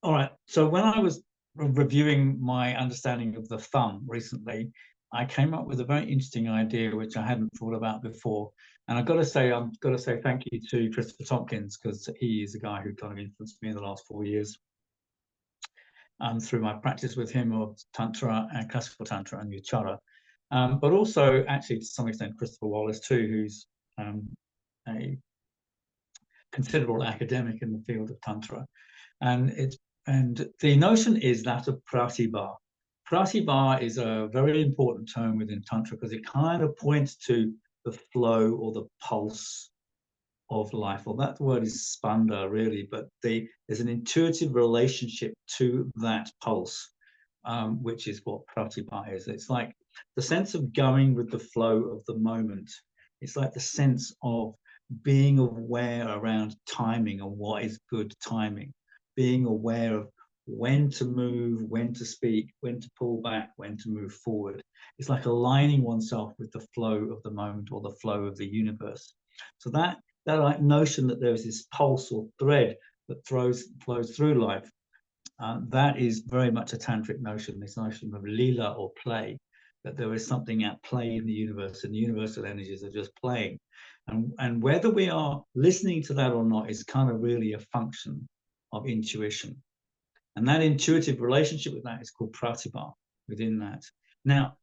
All right. So when I was reviewing my understanding of the thumb recently, I came up with a very interesting idea which I hadn't thought about before. And I've got to say thank you to Christopher Tompkins, because he is a guy who kind of influenced me in the last 4 years through my practice with him of Tantra and classical Tantra and Vichara. But also, actually, to some extent, Christopher Wallace too, who's a considerable academic in the field of Tantra. And the notion is that of Pratibha. Pratibha is a very important term within Tantra because it kind of points to the flow or the pulse of life. Well, that word is Spanda, really, but there's an intuitive relationship to that pulse, which is what Pratibha is. It's like the sense of going with the flow of the moment. It's like the sense of being aware around timing and what is good timing, being aware of when to move, when to speak, when to pull back, when to move forward. It's like aligning oneself with the flow of the moment or the flow of the universe. So that like notion that there's this pulse or thread that flows through life, that is very much a tantric notion, this notion of lila or play, that there is something at play in the universe and the universal energies are just playing. And whether we are listening to that or not is kind of really a function of intuition. And that intuitive relationship with that is called pratibha within that. Now,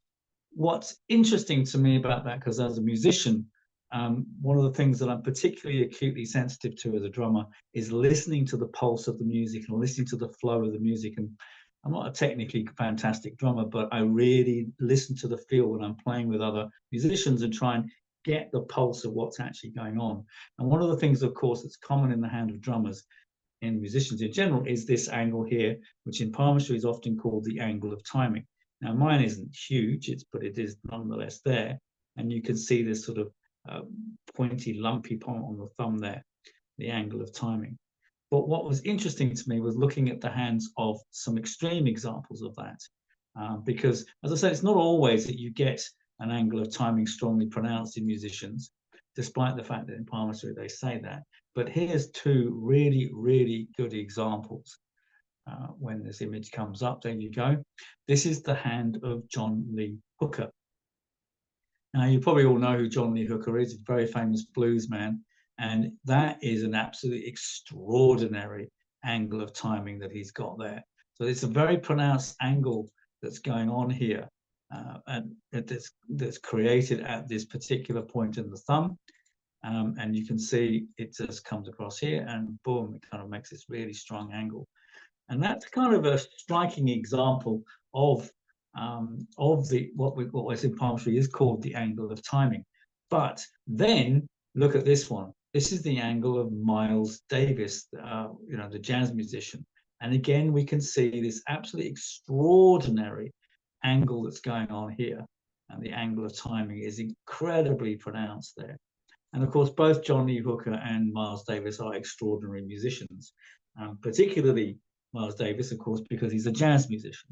what's interesting to me about that, because as a musician, one of the things that I'm particularly acutely sensitive to as a drummer is listening to the pulse of the music and listening to the flow of the music. And I'm not a technically fantastic drummer, but I really listen to the feel when I'm playing with other musicians and try and get the pulse of what's actually going on. And one of the things, of course, that's common in the hand of drummers and musicians in general is this angle here, which in palmistry is often called the angle of timing. Now, mine isn't huge, but it is nonetheless there. And you can see this sort of pointy, lumpy point on the thumb there, the angle of timing. But what was interesting to me was looking at the hands of some extreme examples of that. Because, as I said, it's not always that you get an angle of timing strongly pronounced in musicians, despite the fact that in palmistry they say that. But here's two really, really good examples. When this image comes up, there you go. This is the hand of John Lee Hooker. Now, you probably all know who John Lee Hooker is, a very famous blues man, and that is an absolutely extraordinary angle of timing that he's got there. So it's a very pronounced angle that's going on here, and that's created at this particular point in the thumb. And you can see it just comes across here, and boom, it kind of makes this really strong angle. And that's kind of a striking example of what in palmistry is called the angle of timing. But then look at this one. This is the angle of Miles Davis, the jazz musician. And again, we can see this absolutely extraordinary angle that's going on here. And the angle of timing is incredibly pronounced there. And of course, both John Lee Hooker and Miles Davis are extraordinary musicians, particularly Miles Davis, of course, because he's a jazz musician.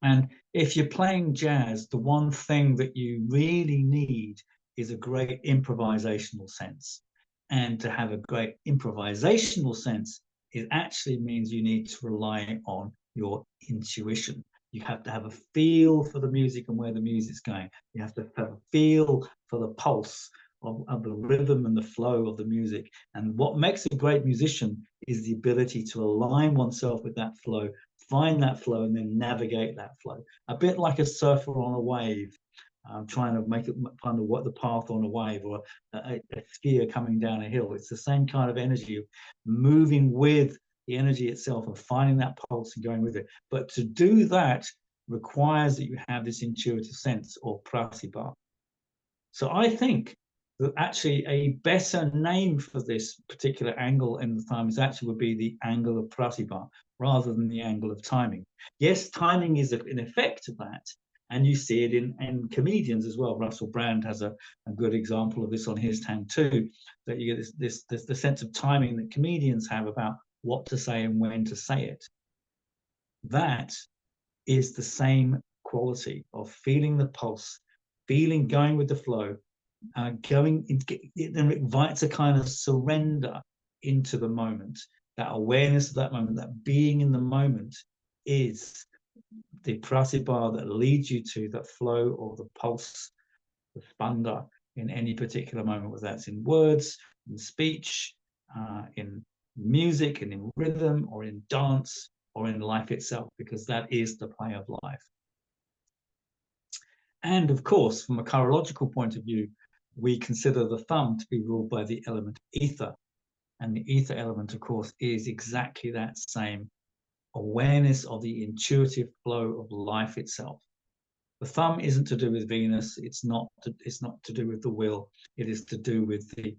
And if you're playing jazz, the one thing that you really need is a great improvisational sense. And to have a great improvisational sense, it actually means you need to rely on your intuition. You have to have a feel for the music and where the music's going. You have to have a feel for the pulse of the rhythm and the flow of the music. And what makes a great musician is the ability to align oneself with that flow, find that flow, and then navigate that flow. A bit like a surfer on a wave, trying to find the path on a wave, or a skier coming down a hill. It's the same kind of energy of moving with the energy itself and finding that pulse and going with it. But to do that requires that you have this intuitive sense or pratibha. So I think that actually a better name for this particular angle in the thumb would be the angle of pratibha rather than the angle of timing. Yes, timing is an effect of that, and you see it in comedians as well. Russell Brand has a good example of this on his hand too, that you get this the sense of timing that comedians have about what to say and when to say it. That is the same quality of feeling the pulse, going with the flow, it invites a kind of surrender into the moment. that awareness of that moment, that being in the moment, is the Pratibha that leads you to the flow or the pulse, the Spanda, in any particular moment, whether that's in words, in speech, in music, and in rhythm, or in dance, or in life itself, because that is the play of life. And of course, from a chirological point of view, we consider the thumb to be ruled by the element ether. And the ether element, of course, is exactly that same awareness of the intuitive flow of life itself. The thumb isn't to do with Venus. It's not to do with the will. It is to do with the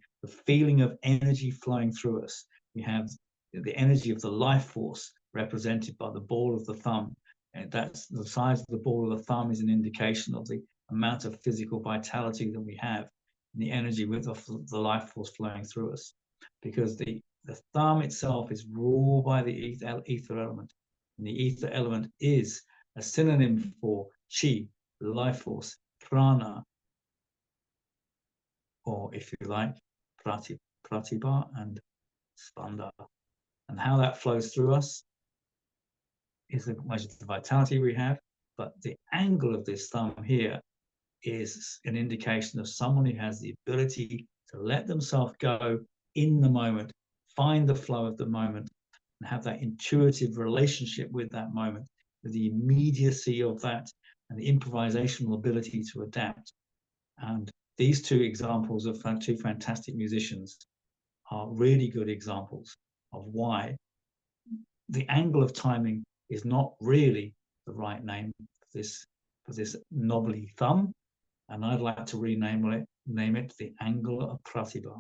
feeling of energy flowing through us. We have the energy of the life force represented by the ball of the thumb. And that's the size of the ball of the thumb is an indication of the amount of physical vitality that we have, and the energy with the life force flowing through us. Because the thumb itself is ruled by the ether element. And the ether element is a synonym for chi, life force, prana, or if you like, pratibha and spanda. And how that flows through us is a measure of the vitality we have, but the angle of this thumb here is an indication of someone who has the ability to let themselves go in the moment, find the flow of the moment, and have that intuitive relationship with that moment, with the immediacy of that and the improvisational ability to adapt. And these two examples of two fantastic musicians are really good examples of why the angle of timing is not really the right name for this knobbly thumb. And I'd like to name it the angle of Pratibha.